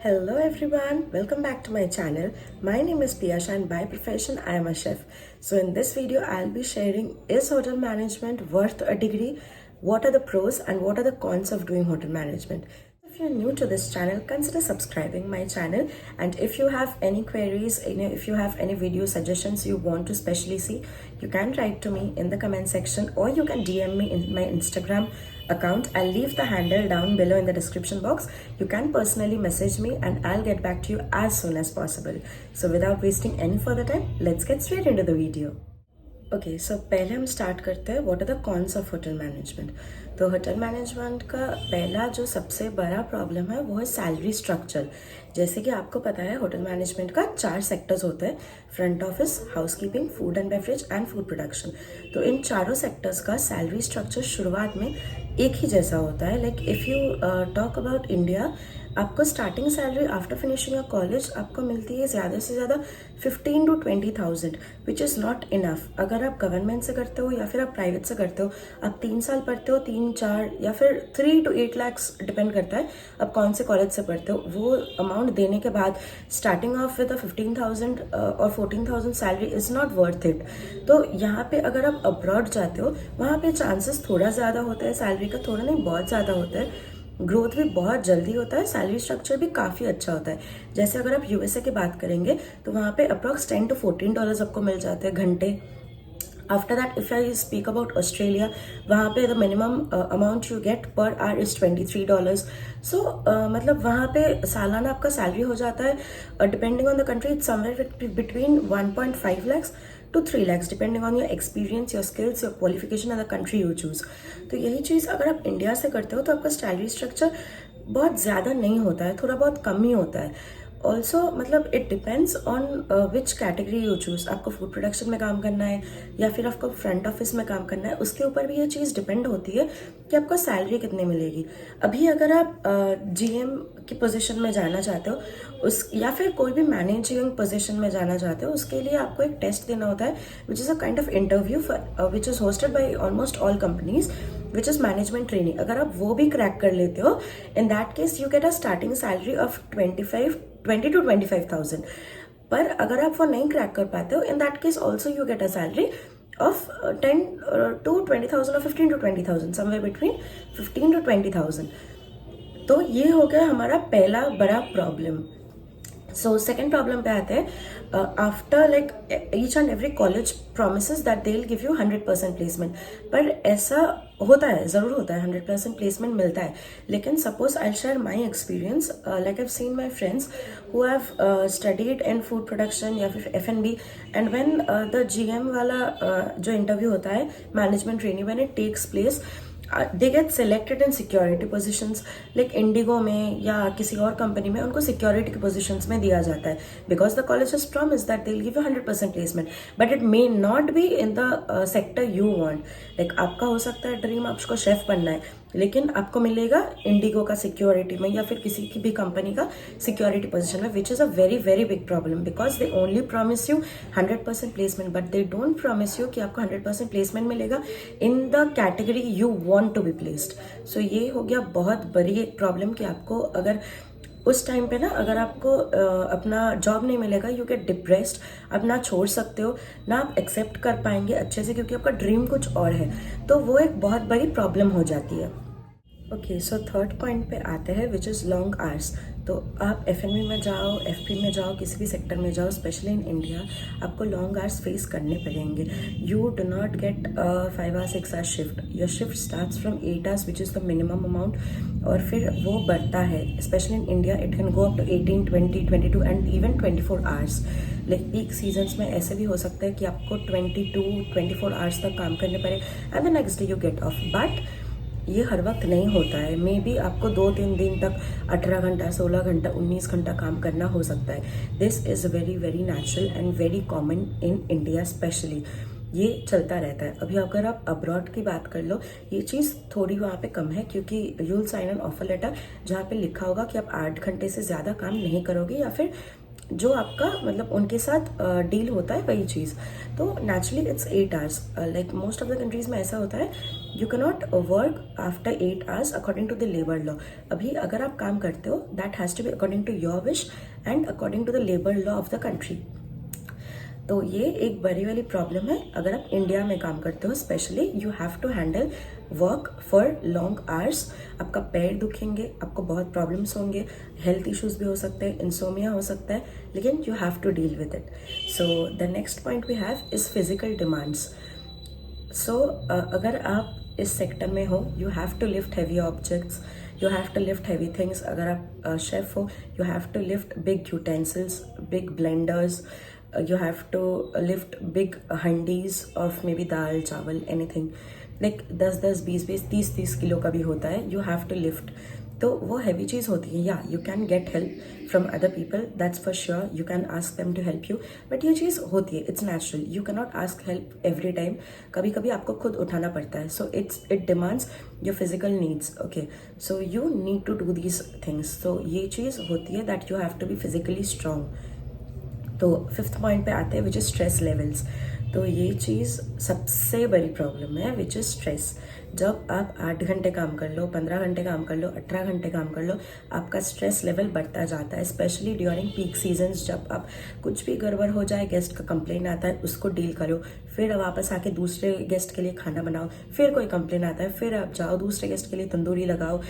Hello everyone, welcome back to my channel. My name is Piyasha and by profession I am a chef. So in this video I'll be sharing, is hotel management worth a degree? What are the pros and what are the cons of doing hotel management? If you're new to this channel, consider subscribing my channel, and if you have any queries, if you have any video suggestions you want to specially see, you can write to me in the comment section or you can DM me in my Instagram account. I'll leave the handle down below in the description box. You can personally message me and I'll get back to you as soon as possible. So without wasting any further time, let's get straight into the video. Okay so पहले हम start करते हैं what are the cons of hotel management. तो hotel management का पहला जो सबसे बड़ा प्रॉब्लम है वो है सैलरी स्ट्रक्चर। जैसे कि आपको पता है होटल मैनेजमेंट का 4 सेक्टर्स होते हैं, front office, housekeeping, food and beverage and food production. तो इन चारों सेक्टर्स का सैलरी स्ट्रक्चर शुरुआत में एक ही जैसा होता है। Like if you talk about India, आपको starting salary after finishing your college आपको मिलती है ज़्यादा से ज़्यादा 15 to 20,000, which is not enough. अगर आप गवर्नमेंट से करते हो या फिर आप प्राइवेट से करते हो, आप 3 साल पढ़ते हो, 3-4 या फिर 3 to 8 lakhs, डिपेंड करता है आप कौन से कॉलेज से पढ़ते हो। वो अमाउंट देने के बाद स्टार्टिंग ऑफ विद 15,000 और 14,000 salary is not worth it. तो यहाँ पे अगर आप अब्रॉड जाते हो, वहाँ पे चांसेस थोड़ा ज़्यादा होता है सैलरी का, थोड़ा नहीं बहुत ज़्यादा होता है, ग्रोथ भी बहुत जल्दी होता है, सैलरी स्ट्रक्चर भी काफ़ी अच्छा होता है। जैसे अगर आप यूएसए की बात करेंगे तो वहाँ पे अप्रॉक्स $10 to $14 आपको मिल जाते हैं घंटे। After that if I speak about Australia, वहाँ पे the minimum amount you get per hour is $23। सो मतलब वहाँ पे सालाना आपका सैलरी हो जाता है, depending on the country, it's somewhere between 1.5 lakhs to 3 lakhs, depending on your experience, your skills, your qualification and the country you choose. तो यही चीज़ अगर आप इंडिया से करते हो तो आपका सैलरी स्ट्रक्चर बहुत ज़्यादा नहीं होता है, थोड़ा बहुत कम ही होता है। ऑल्सो मतलब it depends on which category you choose. आपको फूड प्रोडक्शन में काम करना है या फिर आपको फ्रंट ऑफिस में काम करना है, उसके ऊपर भी ये चीज़ डिपेंड होती है कि आपको सैलरी कितनी मिलेगी। अभी अगर आप जीएम की पोजीशन में जाना चाहते हो उस या फिर कोई भी मैनेजिंग पोजीशन में जाना चाहते हो, उसके लिए आपको एक टेस्ट देना होता है विच is a kind of interview which is hosted by almost all companies, which is management training. अगर आप वो भी क्रैक कर लेते हो, in that case you get a starting salary of 20 to 25,000। पर अगर आप वो नहीं क्रैक कर पाते हो, in that case also you get a salary of 10 to 20,000 और 15 to 20,000, समवेयर बिटवीन 15 to 20,000। तो ये हो गया हमारा पहला बड़ा प्रॉब्लम। सो सेकेंड प्रॉब्लम पे आते हैं। After like each and every college promises that they will give you 100% placement, पर ऐसा होता है, ज़रूर होता है 100% प्लेसमेंट मिलता है। लेकिन suppose I share my experience, like I seen my friends who have studied in food production या फिर F&B, and when the GM वाला जो इंटरव्यू होता है, management training, when it takes place, they get selected in security positions. Like IndiGo में या किसी और कंपनी में उनको सिक्योरिटी के पोजिशंस में दिया जाता है, because the college has promised that they will give you 100% placement, but it may not be in the sector you want. Like आपका हो सकता है ड्रीम आपको शेफ बनना है, लेकिन आपको मिलेगा इंडिगो का सिक्योरिटी में या फिर किसी की भी कंपनी का सिक्योरिटी पोजीशन में, which is a very very big problem, because they only promise you 100% placement, but they don't promise you कि आपको 100% प्लेसमेंट मिलेगा in the category you want to be placed. So ये हो गया बहुत बड़ी एक प्रॉब्लम कि आपको अगर उस टाइम पे ना, अगर आपको अपना जॉब नहीं मिलेगा, यू गेट डिप्रेस्ड, आप ना छोड़ सकते हो ना आप एक्सेप्ट कर पाएंगे अच्छे से, क्योंकि आपका ड्रीम कुछ और है। तो वो एक बहुत बड़ी प्रॉब्लम हो जाती है। ओके सो थर्ड पॉइंट पे आते हैं, विच इज़ लॉन्ग आवर्स। तो आप F&B में जाओ, FP में जाओ, किसी भी सेक्टर में जाओ, स्पेशली इन इंडिया, आपको लॉन्ग आवर्स फेस करने पड़ेंगे। You do not get 5 or 6 hours shift. Your shift starts from 8 hours, which is the minimum amount, और फिर वो बढ़ता है। Specially in India it can go up to 18, 20, 22 and even 24 hours। Like peak seasons में ऐसे भी हो सकता है कि आपको 22-24 hours तक काम करने पड़े and the next day you get of. But ये हर वक्त नहीं होता है, मे बी आपको 2-3 दिन तक 18 घंटा, 16 घंटा, 19 घंटा काम करना हो सकता है। This is very very natural and very common in India specially, ये चलता रहता है। अभी अगर आप अब्रॉड की बात कर लो, ये चीज़ थोड़ी वहाँ पे कम है, क्योंकि you will sign an offer letter जहाँ पे लिखा होगा कि आप 8 घंटे से ज़्यादा काम नहीं करोगे, या फिर जो आपका मतलब उनके साथ डील होता है वही चीज़। तो naturally it's 8 hours। Like most of the countries में ऐसा होता है you cannot work after 8 hours according to the labour law. अभी अगर आप काम करते हो that has to be according to your wish and according to the labour law of the country. तो ये एक बड़ी वाली प्रॉब्लम है अगर आप इंडिया में काम करते हो। Specially you have to handle work for long hours. आपका पैर दुखेंगे, आपको बहुत प्रॉब्लम्स होंगे, हेल्थ इश्यूज भी हो सकते हैं, इंसोमिया हो सकता है, लेकिन you have to deal with it. So the next point we have is physical demands. So अगर आप इस सेक्टर में हो, you have to lift heavy objects, you have to lift heavy things. अगर आप शेफ हो, you have to lift big utensils, big blenders, you have to lift big handis of maybe dal chawal anything, like 10-10 20-20 30-30 kilo का भी होता है, you have to lift। तो वो heavy चीज़ होती है। या you can get help from other people, that's for sure, you can ask them to help you, but ये चीज़ होती है, it's natural. You can not ask help every time, कभी कभी आपको खुद उठाना पड़ता है। So it demands your physical needs, okay. So you need to do these things. तो ये चीज़ होती है that you have to be physically strong. तो 5th पॉइंट पे आते हैं विच इज़ स्ट्रेस लेवल्स। तो ये चीज़ सबसे बड़ी प्रॉब्लम है विच इज़ स्ट्रेस। जब आप 8 घंटे काम कर लो, 15 घंटे काम कर लो, 18 घंटे काम कर लो, आपका स्ट्रेस लेवल बढ़ता जाता है। स्पेशली ड्यूरिंग पीक सीजन्स, जब आप कुछ भी गड़बड़ हो जाए, गेस्ट का कंप्लेन आता है, उसको डील करो, फिर वापस आके दूसरे गेस्ट के लिए खाना बनाओ, फिर कोई कंप्लेन आता है, फिर आप जाओ दूसरे गेस्ट के लिए तंदूरी लगाओ,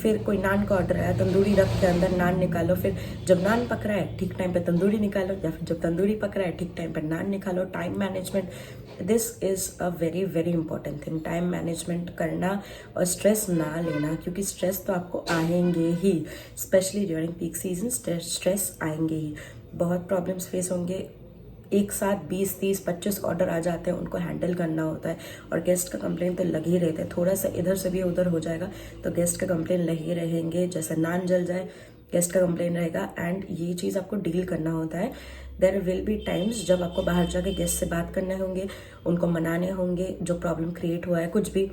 फिर कोई नान का ऑर्डर आया, तंदूरी रख के अंदर नान निकालो, फिर जब नान पक रहा है ठीक टाइम पे तंदूरी निकालो, या फिर जब तंदूरी पक रहा है ठीक टाइम पे नान निकालो। Time management, this is a very very important thing. Time management करना और स्ट्रेस ना लेना, क्योंकि स्ट्रेस तो आपको आएंगे ही, specially during peak season stress आएंगे ही। बहुत प्रॉब्लम्स फेस होंगे, एक साथ 20, 30, 25 ऑर्डर आ जाते हैं, उनको हैंडल करना होता है, और गेस्ट का कंप्लेन तो लग ही रहते हैं। थोड़ा सा इधर से भी उधर हो जाएगा तो गेस्ट का कंप्लेन लगे रहेंगे, जैसे नान जल जाए गेस्ट का कंप्लेन रहेगा, एंड ये चीज़ आपको डील करना होता है। देयर विल बी टाइम्स जब आपको बाहर जाके गेस्ट से बात करने होंगे, उनको मनाने होंगे, जो प्रॉब्लम क्रिएट हुआ है, कुछ भी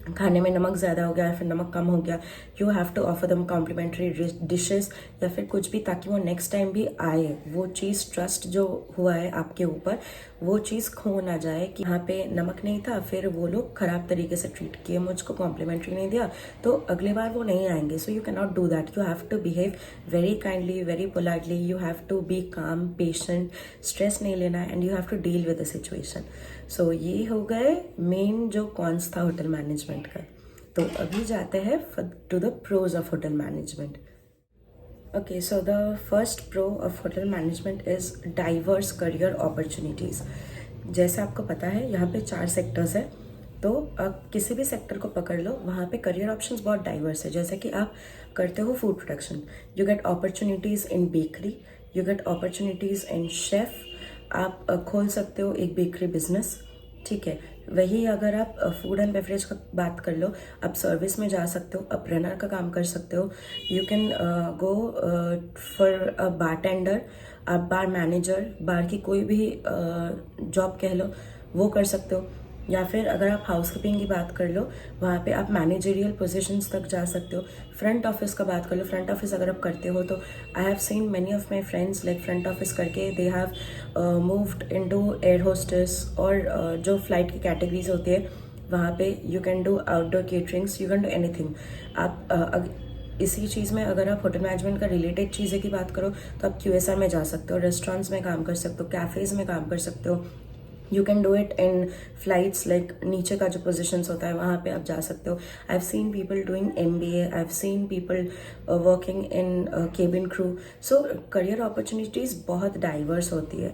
खाने में नमक ज़्यादा हो गया या फिर नमक कम हो गया, यू हैव टू ऑफर दम कॉम्प्लीमेंट्री डिशेस या फिर कुछ भी, ताकि वो नेक्स्ट टाइम भी आए। वो चीज़, ट्रस्ट जो हुआ है आपके ऊपर, वो चीज़ खो ना जाए कि यहाँ पे नमक नहीं था, फिर वो लोग ख़राब तरीके से ट्रीट किए, मुझको कॉम्प्लीमेंट्री नहीं दिया, तो अगले बार वो नहीं आएंगे। So you can not do that. You have to behave very kindly, very politely, you have to be calm, patient, stress नहीं लेना, and you have to deal with the situation. So ये हो गए मेन जो cons था hotel management का। तो अभी जाते हैं to the pros of hotel management. Okay, so the first pro of hotel management is diverse career opportunities. जैसे आपको पता है यहाँ पे 4 सेक्टर्स है, तो आप किसी भी सेक्टर को पकड़ लो, वहाँ पे करियर ऑप्शंस बहुत डाइवर्स है। जैसे कि आप करते हो food production, you get opportunities in bakery, you get opportunities in chef, आप खोल सकते हो एक बेकरी बिजनेस, ठीक है। वही अगर आप फूड एंड बेवरेज का बात कर लो, आप सर्विस में जा सकते हो, आप रनर का काम कर सकते हो, you can go for a bartender, आप बार मैनेजर, बार की कोई भी जॉब कह लो वो कर सकते हो। या फिर अगर आप हाउसकीपिंग की बात कर लो, वहाँ पे आप मैनेजरियल पोजीशंस तक जा सकते हो। फ्रंट ऑफिस का बात कर लो, फ्रंट ऑफिस अगर आप करते हो तो I have seen many of my friends like front office करके they have moved into air hostess, और जो फ्लाइट की कैटेगरीज होती है वहाँ पे you can do outdoor caterings, you can do anything. आप इसी चीज़ में अगर आप होटल मैनेजमेंट का रिलेटेड चीज़ें की बात करो तो आप QSR में जा सकते हो, रेस्टोरेंट्स में काम कर सकते हो, कैफ़ेज़ में काम कर सकते हो, you can do it in flights, like नीचे का जो पोजिशंस होता है वहाँ पे आप जा सकते हो। आई have seen people doing MBA, I have seen people working in cabin crew. So career opportunities बहुत डाइवर्स होती है।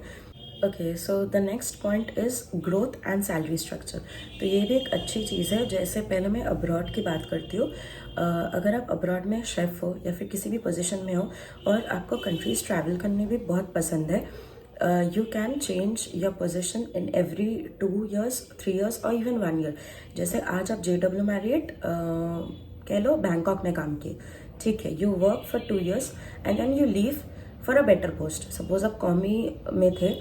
Okay, so the next point is growth and salary structure. तो ये भी एक अच्छी चीज़ है। जैसे पहले मैं अब्रॉड की बात करती हूँ, अगर आप अब्रॉड में शेफ़ हो या फिर किसी भी पोजीशन में हो और आपको कंट्रीज ट्रैवल करने भी बहुत पसंद है, you can change your position in every 2 years, 3 years और even 1 year। जैसे आज आप JW Marriott कह लो बैंकॉक में काम किए, ठीक है, you work for 2 years and then you leave for a better post. Suppose आप कॉमी में थे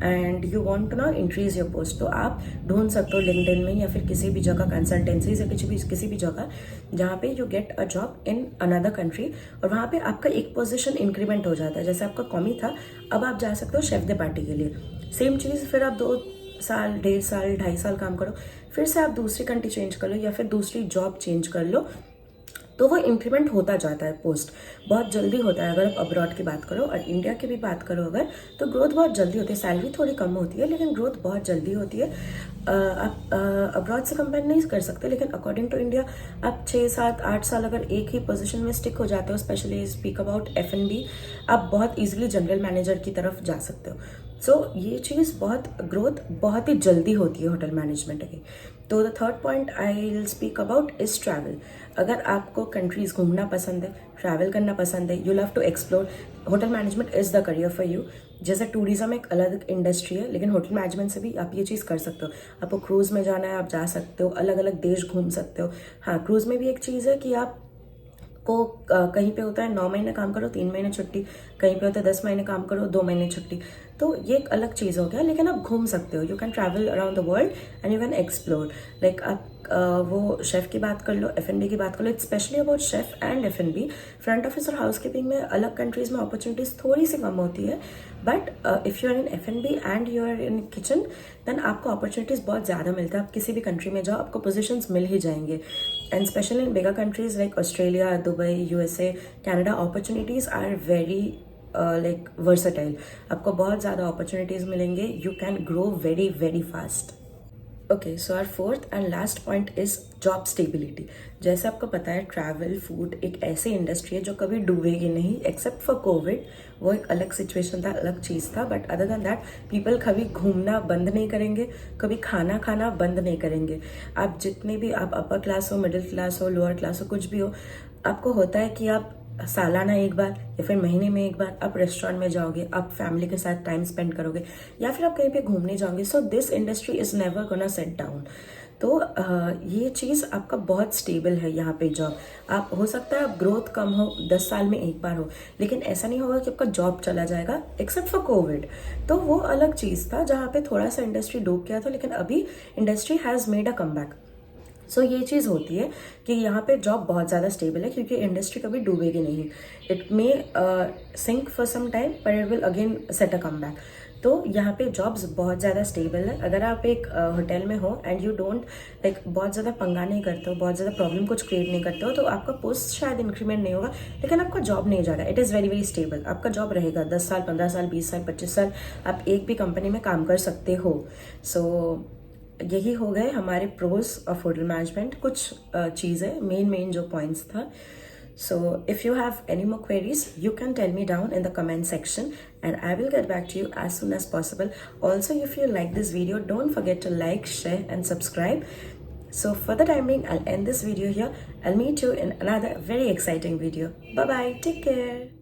एंड यू वांट टू ना इंक्रीज योर पोस्ट, तो आप ढूंढ सकते हो लिंक्डइन में या फिर किसी भी जगह कंसल्टेंसी से किसी भी जगह जहाँ पे you get a job in another country, और वहाँ पे आपका एक पोजीशन इंक्रीमेंट हो जाता है। जैसे आपका कॉमी था, अब आप जा सकते हो शेफ दे पार्टी के लिए, सेम चीज़। फिर आप 2 साल, 1.5 साल, 2.5 साल काम करो, फिर से आप दूसरी कंट्री चेंज कर लो या फिर दूसरी जॉब चेंज कर लो, तो वो इंक्रीमेंट होता जाता है, पोस्ट बहुत जल्दी होता है। अगर आप अब्रॉड की बात करो और इंडिया की भी बात करो अगर, तो ग्रोथ बहुत जल्दी होती है। सैलरी थोड़ी कम होती है लेकिन ग्रोथ बहुत जल्दी होती है। आप अब्रॉड से कंपेयर नहीं कर सकते, लेकिन अकॉर्डिंग टू इंडिया आप 6, 7, 8 साल अगर एक ही पोजीशन में स्टिक हो जाते हो, स्पेशली स्पीक अबाउट F&B, आप बहुत ईजिली जनरल मैनेजर की तरफ जा सकते हो। सो ये चीज़ ग्रोथ बहुत ही जल्दी होती है होटल मैनेजमेंट की। तो the third point I will speak about is travel. अगर आपको कंट्रीज घूमना पसंद है, ट्रैवल करना पसंद है, you love to explore, hotel management is the career for you. जैसे टूरिज्म एक अलग इंडस्ट्री है, लेकिन होटल मैनेजमेंट से भी आप ये चीज़ कर सकते हो। आपको क्रूज़ में जाना है, आप जा सकते हो, अलग अलग देश घूम सकते हो। हाँ, क्रूज़ में भी एक चीज़ है कि आप को कहीं पे होता है 9 महीने काम करो 3 महीने छुट्टी, कहीं पे होता है 10 महीने काम करो 2 महीने छुट्टी। तो ये एक अलग चीज़ हो गया, लेकिन आप घूम सकते हो। You can travel around the world and you can explore. Like आप वो शेफ़ की बात कर लो, F&B की बात कर लो। It's specially about chef and F&B। Front office और हाउस कीपिंग में अलग कंट्रीज़ में अपॉर्चुनिटीज़ थोड़ी सी कम होती है, but if you are in F&B and you are in kitchen, then आपको अपॉर्चुनिटीज़ बहुत ज़्यादा मिलता है। आप किसी भी कंट्री में जाओ, आपको पोजिशंस मिल ही जाएंगे। And specially in bigger countries like Australia, Dubai, USA, Canada, opportunities are very like versatile. आपको बहुत ज़्यादा अपॉर्चुनिटीज़ मिलेंगे। You can grow very very fast. Okay, so our fourth and last point is job stability. जैसे आपको पता है, travel food एक ऐसी इंडस्ट्री है जो कभी डूबेगी नहीं, एक्सेप्ट फॉर कोविड। वो एक अलग सिचुएशन था, अलग चीज़ था, but other than that people कभी घूमना बंद नहीं करेंगे, कभी खाना खाना बंद नहीं करेंगे। आप जितने भी, आप अपर क्लास हो, मिडिल क्लास हो, लोअर क्लास हो, कुछ भी हो, आपको होता है कि आप सालाना एक बार या फिर महीने में एक बार आप रेस्टोरेंट में जाओगे, आप फैमिली के साथ टाइम स्पेंड करोगे, या फिर आप कहीं पे घूमने जाओगे। So this industry is never gonna set down. तो ये चीज़ आपका बहुत स्टेबल है यहाँ पे जॉब। आप हो सकता है आप ग्रोथ कम हो, 10 साल में एक बार हो, लेकिन ऐसा नहीं होगा कि आपका जॉब चला जाएगा, एक्सेप्ट फॉर कोविड। तो वो अलग चीज़ था जहाँ पे थोड़ा सा इंडस्ट्री डूब गया था, लेकिन अभी industry has made a comeback. So ये चीज़ होती है कि यहाँ पे जॉब बहुत ज़्यादा स्टेबल है, क्योंकि इंडस्ट्री कभी डूबेगी नहीं। It may sink for some time but it will again set a come back. तो यहाँ पे जॉब्स बहुत ज़्यादा स्टेबल है। अगर आप एक होटल में हो एंड यू डोंट लाइक बहुत ज़्यादा पंगा नहीं करते हो, बहुत ज़्यादा प्रॉब्लम कुछ क्रिएट नहीं करते हो, तो आपका पोस्ट शायद इंक्रीमेंट नहीं होगा, लेकिन आपका जॉब नहीं जाएगा। It is very very stable. आपका जॉब रहेगा 10 साल, 15 साल, 20 साल, 25 साल आप एक भी कंपनी में काम कर सकते हो। सो यही हो गए हमारे प्रोज ऑफ होटल मैनेजमेंट। कुछ चीज़ें मेन जो पॉइंट्स था। So if you have any more queries, you can tell me down in the comment section and I will get back to you as soon as possible. Also, if you like this video, don't forget to like, share and subscribe. So for the time being, I'll end this video here. I'll meet you in another very exciting video. Bye bye. Take care.